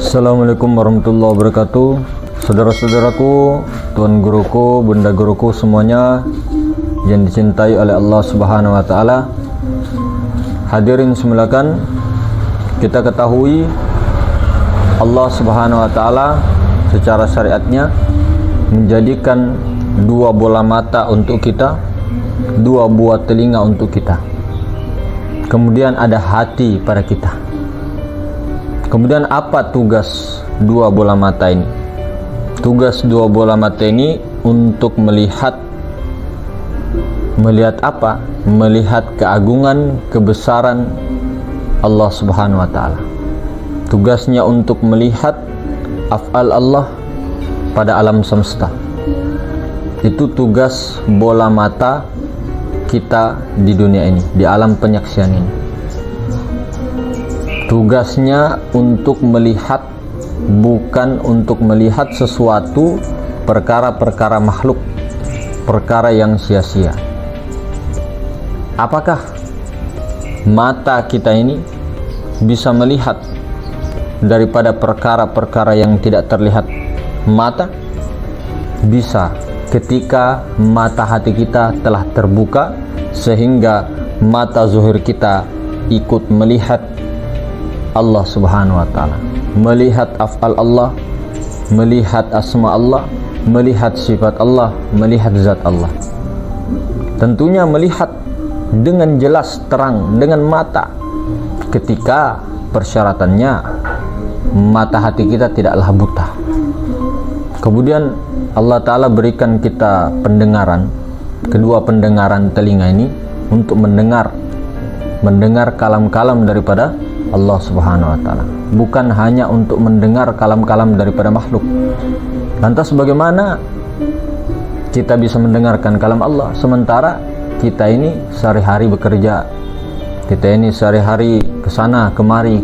Assalamualaikum warahmatullahi wabarakatuh. Saudara-saudaraku, tuan guruku, bunda guruku semuanya yang dicintai oleh Allah Subhanahu wa taala. Hadirin semulakan, kita ketahui Allah Subhanahu wa taala secara syariatnya menjadikan dua bola mata untuk kita, dua buah telinga untuk kita. Kemudian ada hati pada kita. Kemudian apa tugas dua bola mata ini? Tugas dua bola mata ini untuk melihat apa? Melihat keagungan, kebesaran Allah Subhanahu wa taala. Tugasnya untuk melihat af'al Allah pada alam semesta. Itu tugas bola mata kita di dunia ini, di alam penyaksian ini. Tugasnya untuk melihat, bukan untuk melihat sesuatu perkara-perkara makhluk, perkara yang sia-sia. Apakah mata kita ini bisa melihat daripada perkara-perkara yang tidak terlihat mata? Bisa, ketika mata hati kita telah terbuka sehingga mata zuhir kita ikut melihat Allah Subhanahu wa taala, melihat af'al Allah, melihat asma Allah, melihat sifat Allah, melihat zat Allah. Tentunya melihat dengan jelas terang dengan mata, ketika persyaratannya mata hati kita tidaklah buta. Kemudian Allah Ta'ala berikan kita pendengaran, kedua pendengaran telinga ini untuk mendengar kalam-kalam daripada Allah Subhanahu wa taala, bukan hanya untuk mendengar kalam-kalam daripada makhluk. Lantas bagaimana kita bisa mendengarkan kalam Allah sementara kita ini sehari-hari bekerja, kita ini sehari-hari kesana kemari,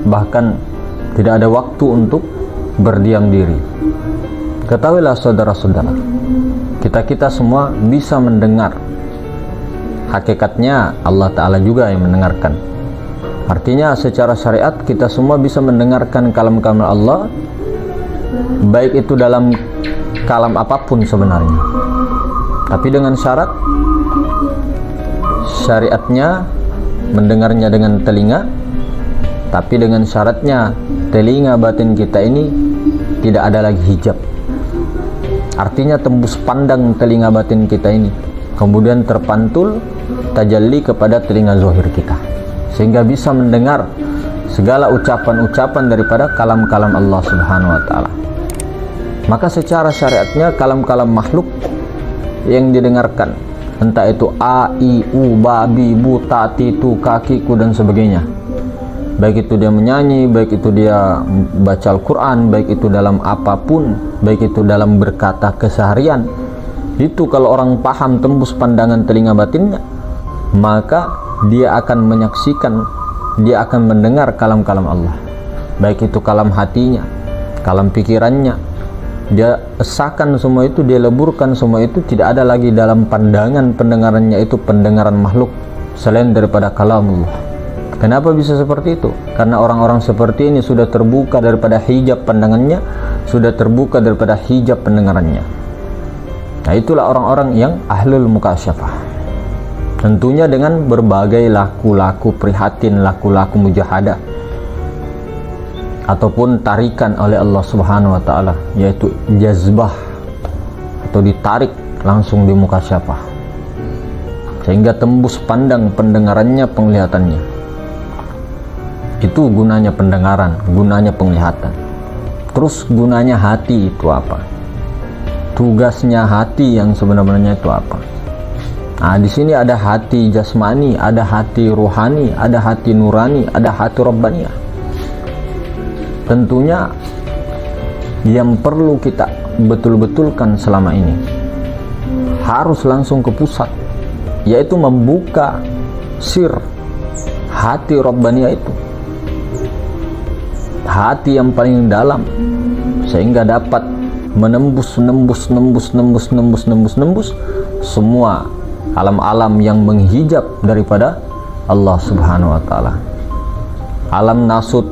bahkan tidak ada waktu untuk berdiam diri. Ketahuilah saudara-saudara, kita semua bisa mendengar. Hakikatnya Allah Ta'ala juga yang mendengarkan. Artinya secara syariat kita semua bisa mendengarkan kalam-kalam Allah, baik itu dalam kalam apapun sebenarnya. Tapi dengan syarat, syariatnya mendengarnya dengan telinga, tapi dengan syaratnya telinga batin kita ini tidak ada lagi hijab. Artinya tembus pandang telinga batin kita ini, kemudian terpantul tajalli kepada telinga zahir kita, sehingga bisa mendengar segala ucapan-ucapan daripada kalam-kalam Allah Subhanahu wa taala. Maka secara syariatnya kalam-kalam makhluk yang didengarkan, entah itu a, i, u, babi, bu, tati, tu, kakiku dan sebagainya, baik itu dia menyanyi, baik itu dia baca Al-Quran, baik itu dalam apapun, baik itu dalam berkata keseharian, itu kalau orang paham tembus pandangan telinga batinnya, maka dia akan menyaksikan, dia akan mendengar kalam-kalam Allah, baik itu kalam hatinya, kalam pikirannya. Dia esakan semua itu, dia leburkan semua itu, tidak ada lagi dalam pandangan pendengarannya itu pendengaran makhluk selain daripada kalamullah. Kenapa bisa seperti itu? Karena orang-orang seperti ini sudah terbuka daripada hijab pandangannya, sudah terbuka daripada hijab pendengarannya. Nah, itulah orang-orang yang ahlul mukasyafah. Tentunya dengan berbagai laku-laku prihatin, laku-laku mujahadah, ataupun tarikan oleh Allah Subhanahu wa taala, yaitu jazbah, atau ditarik langsung di mukasyafah sehingga tembus pandang pendengarannya, penglihatannya. Itu gunanya pendengaran, gunanya penglihatan. Terus gunanya hati itu apa? Tugasnya hati yang sebenarnya itu apa? Nah, di sini ada hati jasmani, ada hati ruhani, ada hati nurani, ada hati rabbaniyah. Tentunya yang perlu kita betul-betulkan selama ini harus langsung ke pusat, yaitu membuka sir hati rabbaniyah itu, hati yang paling dalam, sehingga dapat menembus semua alam-alam yang menghijab daripada Allah Subhanahu wa taala. Alam nasut,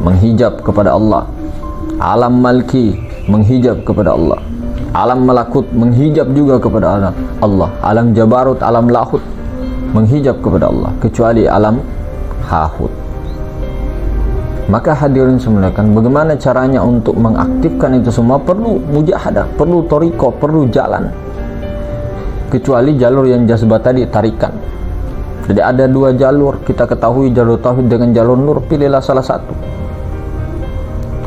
menghijab kepada Allah, alam malki menghijab kepada Allah, alam malakut menghijab juga kepada Allah, alam jabarut, alam lahut menghijab kepada Allah, kecuali alam hahut. Maka hadirin semuanya, bagaimana caranya untuk mengaktifkan itu semua? Perlu mujahadah, perlu thariqah, perlu jalan. Kecuali jalur yang jazbah tadi, tarikan. Jadi ada dua jalur, kita ketahui jalur tauhid dengan jalur nur, pilihlah salah satu.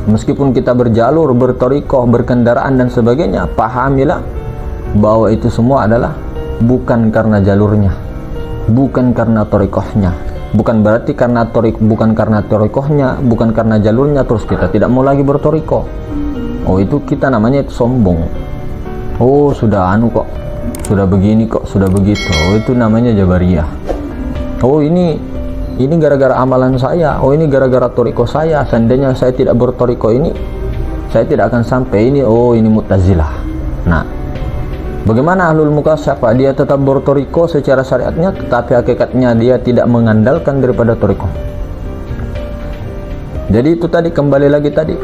Meskipun kita berjalur, berthariqah, berkendaraan dan sebagainya, pahamilah bahwa itu semua adalah bukan karena jalurnya, bukan karena thariqahnya. Bukan berarti bukan karena thariqahnya, bukan karena jalurnya terus kita tidak mau lagi berthariqah. Oh, itu kita namanya itu sombong. Oh, sudah kok, sudah begini kok, sudah begitu. Oh, itu namanya jabariyah. Oh, ini gara-gara amalan saya. Oh, ini gara-gara thariqah saya. Seandainya saya tidak berthariqah ini, saya tidak akan sampai ini. Oh, ini Mu'tazilah. Nah, bagaimana ahlul mukasyafah? Dia tetap berthariqah secara syariatnya, tetapi hakikatnya dia tidak mengandalkan daripada thariqah. Jadi itu tadi, kembali lagi tadi.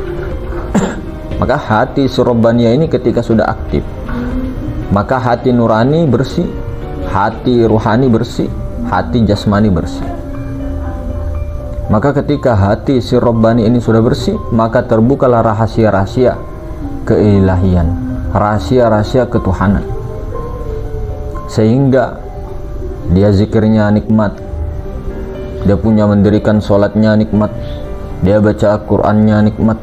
Maka hati surabbaniyah ini ketika sudah aktif, maka hati nurani bersih, hati ruhani bersih, hati jasmani bersih. Maka ketika hati si Rabbani ini sudah bersih, maka terbukalah rahasia-rahasia keilahian, rahasia-rahasia ketuhanan, sehingga dia zikirnya nikmat, dia punya mendirikan sholatnya nikmat, dia baca Qur'annya nikmat,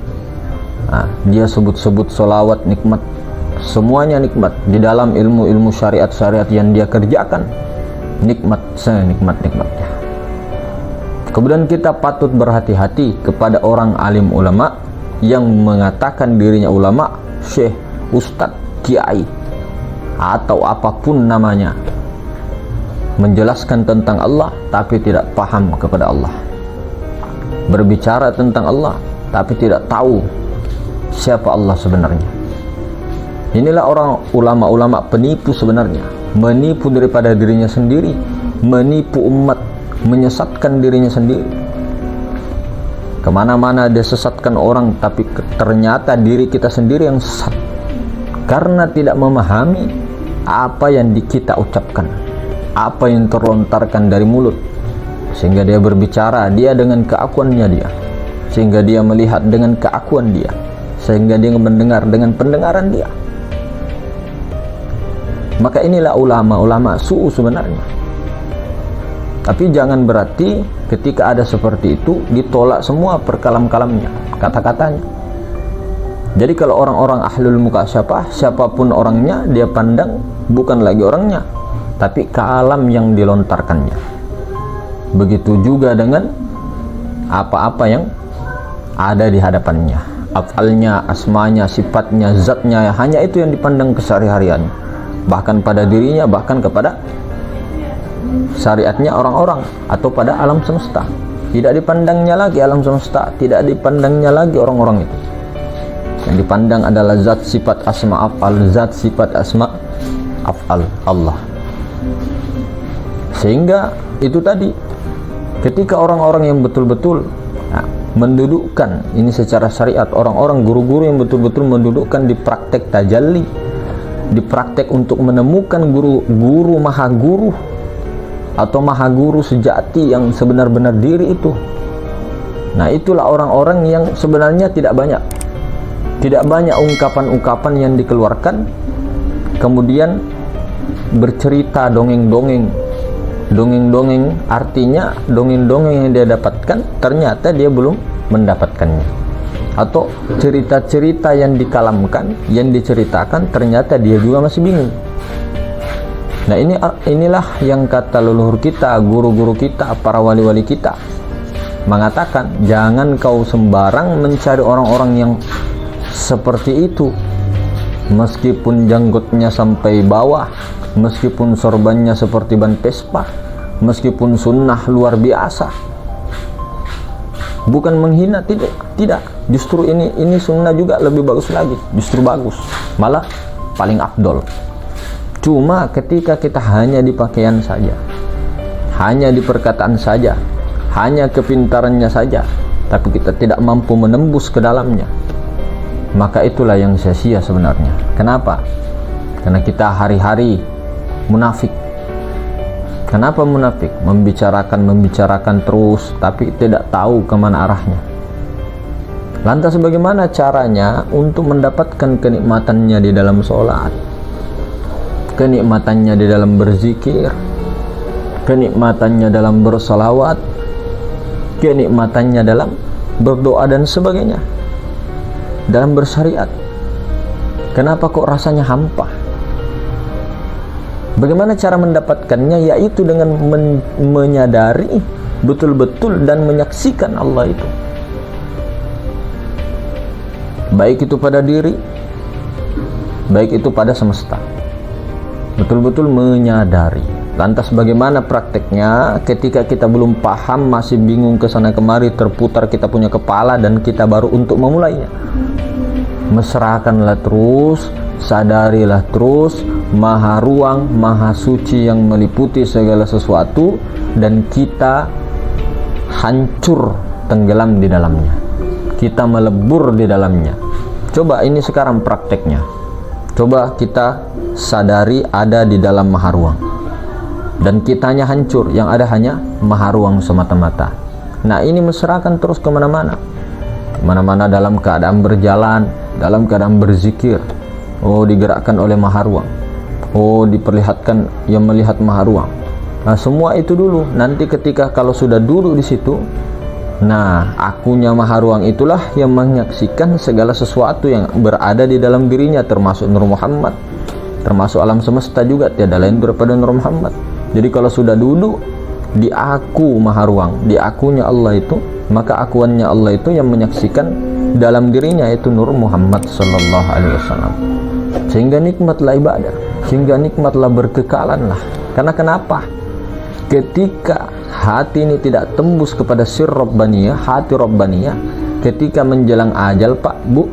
dia sebut-sebut sholawat nikmat, semuanya nikmat. Di dalam ilmu-ilmu syariat-syariat yang dia kerjakan nikmat, senikmat-nikmatnya. Kemudian kita patut berhati-hati kepada orang alim ulama yang mengatakan dirinya ulama, syekh, ustadz, kiai, atau apapun namanya, menjelaskan tentang Allah tapi tidak paham kepada Allah, berbicara tentang Allah tapi tidak tahu siapa Allah sebenarnya. Inilah orang ulama-ulama penipu sebenarnya, menipu daripada dirinya sendiri, menipu umat, menyesatkan dirinya sendiri. Kemana-mana dia sesatkan orang, tapi ternyata diri kita sendiri yang sesat karena tidak memahami apa yang kita ucapkan, apa yang terlontarkan dari mulut, sehingga dia berbicara dia dengan keakuannya dia, sehingga dia melihat dengan keakuan dia, sehingga dia mendengar dengan pendengaran dia. Maka inilah ulama-ulama su'u sebenarnya. Tapi jangan berarti ketika ada seperti itu ditolak semua perkalam-kalamnya, kata-katanya. Jadi kalau orang-orang ahlul mukasyafah, siapapun orangnya, dia pandang bukan lagi orangnya, tapi kalam yang dilontarkannya. Begitu juga dengan apa-apa yang ada di hadapannya, afalnya, asmanya, sifatnya, zatnya, hanya itu yang dipandang kesehari-harian, bahkan pada dirinya, bahkan kepada syariatnya orang-orang atau pada alam semesta. Tidak dipandangnya lagi alam semesta, tidak dipandangnya lagi orang-orang itu. Yang dipandang adalah zat sifat asma af'al, zat sifat asma af'al Allah. Sehingga itu tadi, ketika orang-orang yang betul-betul mendudukkan ini secara syariat, orang-orang guru-guru yang betul-betul mendudukkan di praktek tajalli, di praktek untuk menemukan guru maha guru atau maha guru sejati yang sebenar-benar diri itu. Nah, itulah orang-orang yang sebenarnya tidak banyak ungkapan-ungkapan yang dikeluarkan, kemudian bercerita dongeng-dongeng, artinya dongeng-dongeng yang dia dapatkan ternyata dia belum mendapatkannya, atau cerita-cerita yang dikalamkan, yang diceritakan ternyata dia juga masih bingung. Nah, inilah yang kata leluhur kita, guru-guru kita, para wali-wali kita mengatakan, jangan kau sembarang mencari orang-orang yang seperti itu, meskipun janggutnya sampai bawah, meskipun sorbannya seperti ban Vespa, meskipun sunnah luar biasa. Bukan menghina, tidak. Justru ini sunnah juga lebih bagus lagi, justru bagus, malah paling afdol. Cuma ketika kita hanya di pakaian saja, hanya di perkataan saja, hanya kepintarannya saja, tapi kita tidak mampu menembus ke dalamnya, maka itulah yang sia-sia sebenarnya. Kenapa? Karena kita hari-hari munafik. Kenapa munafik? Membicarakan terus, tapi tidak tahu kemana arahnya. Lantas bagaimana caranya untuk mendapatkan kenikmatannya di dalam sholat, kenikmatannya di dalam berzikir, kenikmatannya dalam bersalawat, kenikmatannya dalam berdoa dan sebagainya, dalam bersyariat? Kenapa kok rasanya hampa? Bagaimana cara mendapatkannya? Yaitu dengan menyadari betul-betul dan menyaksikan Allah itu, baik itu pada diri, baik itu pada semesta. Betul-betul menyadari. Lantas bagaimana prakteknya ketika kita belum paham, masih bingung ke sana kemari, terputar kita punya kepala dan kita baru untuk memulainya? Mesrakanlah terus, sadarilah terus Maha Ruang, Maha Suci yang meliputi segala sesuatu, dan kita hancur tenggelam di dalamnya, kita melebur di dalamnya. Coba ini sekarang prakteknya, coba kita sadari ada di dalam Maha Ruang, dan kitanya hancur, yang ada hanya Maha Ruang semata-mata. Nah, ini mesrakan terus kemana-mana, kemana-mana dalam keadaan berjalan, dalam keadaan berzikir. Oh, digerakkan oleh Maha Ruang. Oh, diperlihatkan yang melihat Maha Ruang. Nah, semua itu dulu. Nanti ketika kalau sudah duduk di situ, nah, akunya Maha Ruang itulah yang menyaksikan segala sesuatu yang berada di dalam dirinya, termasuk Nur Muhammad, termasuk alam semesta juga, tiada lain daripada Nur Muhammad. Jadi kalau sudah duduk di aku Maha Ruang, di akunya Allah itu, maka akuannya Allah itu yang menyaksikan dalam dirinya, itu Nur Muhammad sallallahu alaihi wasallam. Sehingga nikmatlah ibadah, sehingga nikmatlah berkekalan lah. Karena kenapa? Ketika hati ini tidak tembus kepada sir Rabbaniyah, hati Rabbaniyah, ketika menjelang ajal, Pak, Bu,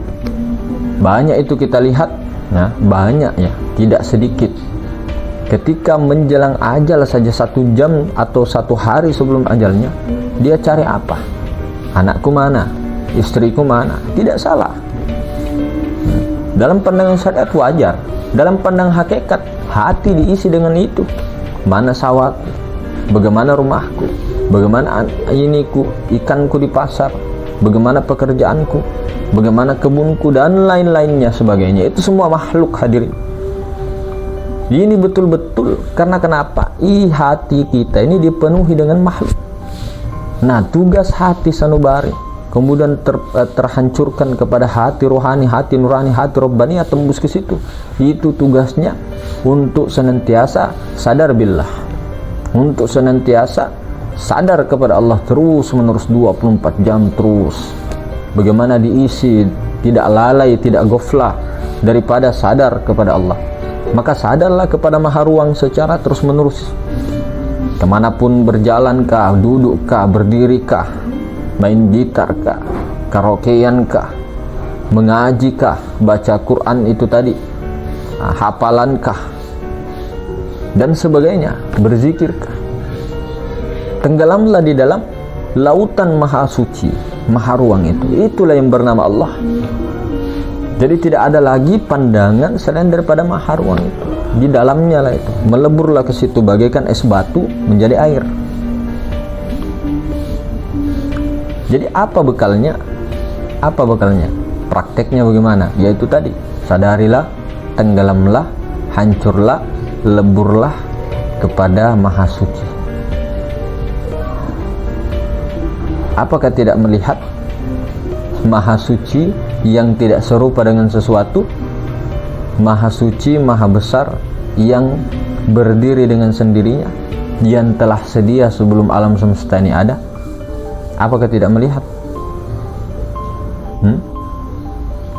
banyak itu kita lihat, nah, banyak ya, tidak sedikit. Ketika menjelang ajal saja 1 jam atau 1 hari sebelum ajalnya, dia cari apa? Anakku mana? Istriku mana? Tidak salah. Dalam pandangan syariat wajar, dalam pandangan hakikat hati diisi dengan itu. Mana sawahku? Bagaimana rumahku? Bagaimana iniku, ikanku di pasar? Bagaimana pekerjaanku? Bagaimana kebunku dan lain-lainnya sebagainya? Itu semua makhluk hadirin. Ini betul-betul karena kenapa? Hati kita ini dipenuhi dengan makhluk. Nah, tugas hati sanubari kemudian terhancurkan kepada hati rohani, hati nurani, hati Rabbaniyah, tembus ke situ. Itu tugasnya untuk senantiasa sadar billah, untuk senantiasa sadar kepada Allah terus menerus 24 jam terus. Bagaimana diisi, tidak lalai, tidak ghaflah daripada sadar kepada Allah. Maka sadarlah kepada Maha Ruang secara terus menerus. Kemanapun berjalankah, dudukkah, berdirikah, main gitar kah, karaokean kah, mengaji kah, baca Quran itu tadi, hafalan kah, dan sebagainya, berzikir kah, tenggelamlah di dalam lautan Maha Suci, Maha Ruang itu. Itulah yang bernama Allah. Jadi tidak ada lagi pandangan selain daripada Maha Ruang itu. Di dalamnya lah itu, meleburlah ke situ bagaikan es batu menjadi air. Jadi apa bekalnya? Apa bekalnya? Prakteknya bagaimana? Yaitu tadi, sadarilah, tenggelamlah, hancurlah, leburlah kepada Maha Suci. Apakah tidak melihat Maha Suci yang tidak serupa dengan sesuatu? Maha Suci, Maha Besar, yang berdiri dengan sendirinya, yang telah sedia sebelum alam semesta ini ada. Apakah tidak melihat?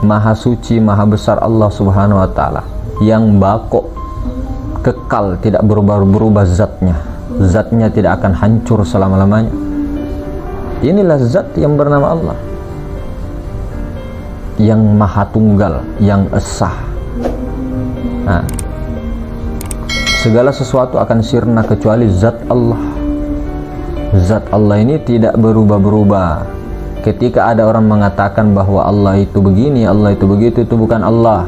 Maha Suci, Maha Besar Allah Subhanahu wa Ta'ala, yang bako, kekal, tidak berubah-ubah zatnya. Zatnya tidak akan hancur selama-lamanya. Inilah zat yang bernama Allah, yang Maha Tunggal, yang Esah. Nah, segala sesuatu akan sirna kecuali zat Allah. Zat Allah ini tidak berubah-berubah, ketika ada orang mengatakan bahwa Allah itu begini, Allah itu begitu, itu bukan Allah.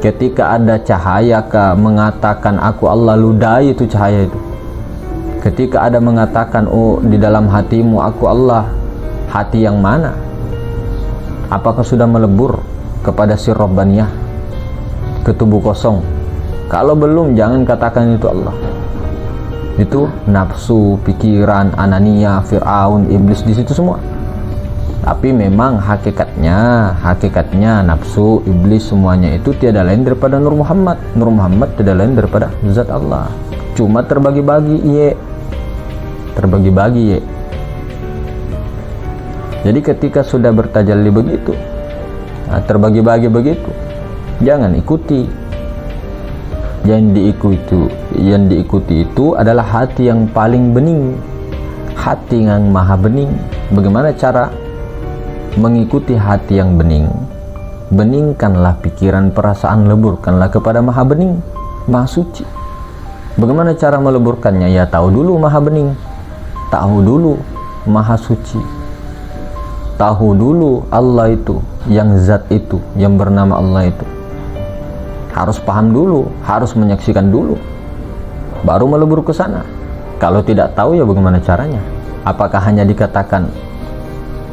Ketika ada cahaya mengatakan aku Allah, ludahi itu cahaya itu. Ketika ada mengatakan oh di dalam hatimu aku Allah, hati yang mana? Apakah sudah melebur kepada sir Rabbaniyah, ke tubuh kosong? Kalau belum, jangan katakan itu Allah. Itu nafsu, pikiran, anania, Fir'aun, iblis di situ semua. Tapi memang hakikatnya nafsu, iblis semuanya itu tiada lain daripada Nur Muhammad. Nur Muhammad tiada lain daripada zat Allah. Cuma terbagi-bagi terbagi-bagi. Jadi ketika sudah bertajalli begitu, terbagi-bagi begitu, jangan ikuti. Yang diikuti itu adalah hati yang paling bening, hati yang maha bening. Bagaimana cara mengikuti hati yang bening? Beningkanlah pikiran, perasaan, leburkanlah kepada maha bening, maha suci. Bagaimana cara meleburkannya? Ya tahu dulu maha bening, tahu dulu maha suci, tahu dulu Allah itu, yang zat itu, yang bernama Allah itu. Harus paham dulu, harus menyaksikan dulu, baru melebur ke sana. Kalau tidak tahu ya bagaimana caranya? Apakah hanya dikatakan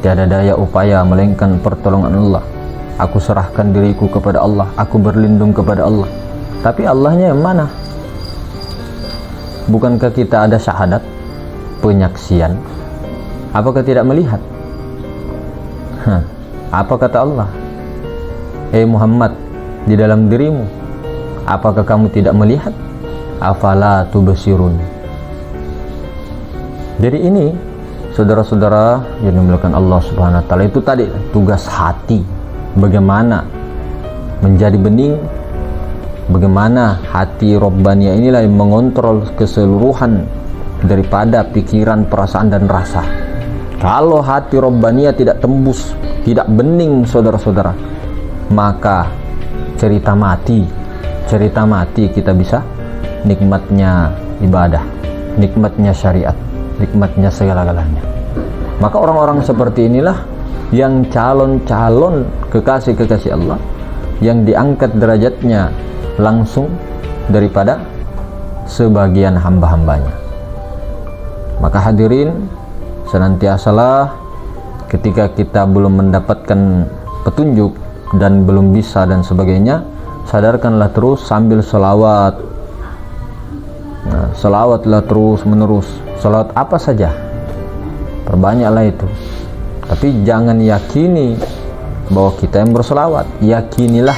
tiada daya upaya melainkan pertolongan Allah, aku serahkan diriku kepada Allah, aku berlindung kepada Allah, tapi Allahnya yang mana? Bukankah kita ada syahadat, penyaksian? Apakah tidak melihat? Apa kata Allah? Muhammad, di dalam dirimu, apakah kamu tidak melihat? Afala tubsirun. Jadi ini saudara-saudara yang dimuliakan Allah Subhanahu wa taala, itu tadi tugas hati. Bagaimana menjadi bening, bagaimana hati Rabbaniyah inilah yang mengontrol keseluruhan daripada pikiran, perasaan dan rasa. Kalau hati Rabbaniyah tidak tembus, tidak bening saudara-saudara, maka cerita mati kita bisa nikmatnya ibadah, nikmatnya syariat, nikmatnya segala-galanya. Maka orang-orang seperti inilah yang calon-calon kekasih-kekasih Allah, yang diangkat derajatnya langsung daripada sebagian hamba-hambanya. Maka hadirin, senantiasalah ketika kita belum mendapatkan petunjuk dan belum bisa dan sebagainya, sadarkanlah terus sambil selawat. Selawatlah terus menerus, selawat apa saja, perbanyaklah itu. Tapi jangan yakini bahwa kita yang berselawat, yakinilah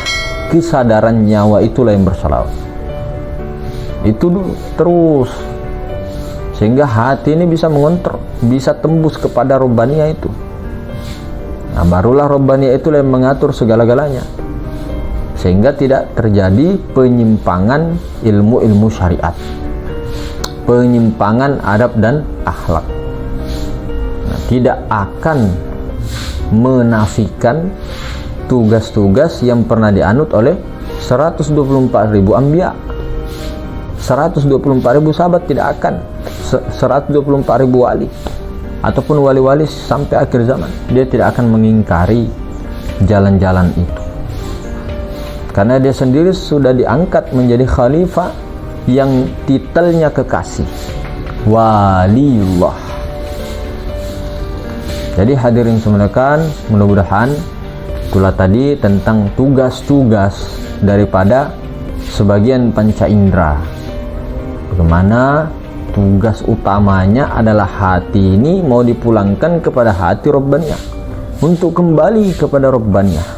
kesadaran nyawa itulah yang berselawat. Itu dulu terus, sehingga hati ini bisa mengontrol, bisa tembus kepada Rabbaniyah itu. Nah, barulah Rabbaniyah itulah yang mengatur segala-galanya, sehingga tidak terjadi penyimpangan ilmu-ilmu syariat, penyimpangan adab dan akhlak. Nah, tidak akan menafikan tugas-tugas yang pernah dianut oleh 124.000 anbiya, 124.000 sahabat, tidak akan 124.000 wali ataupun wali-wali sampai akhir zaman, dia tidak akan mengingkari jalan-jalan itu, karena dia sendiri sudah diangkat menjadi khalifah yang titelnya kekasih, waliullah. Jadi hadirin semuanya, mudah-mudahan itulah tadi tentang tugas-tugas daripada sebagian panca indera. Bagaimana tugas utamanya adalah hati ini mau dipulangkan kepada hati Rabbaniyah, untuk kembali kepada Rabbaniyah.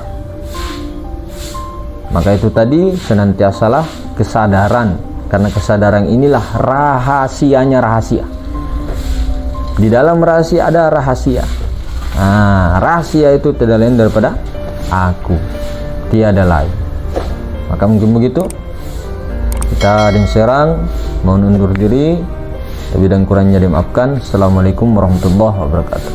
Maka itu tadi senantiasalah kesadaran, karena kesadaran inilah rahasianya rahasia. Di dalam rahasia ada rahasia. Nah, rahasia itu tidak lain daripada aku, tiada lain. Maka mungkin begitu, kita dan serang mau undur diri, lebih dan kurangnya dimaafkan. Assalamualaikum warahmatullahi wabarakatuh.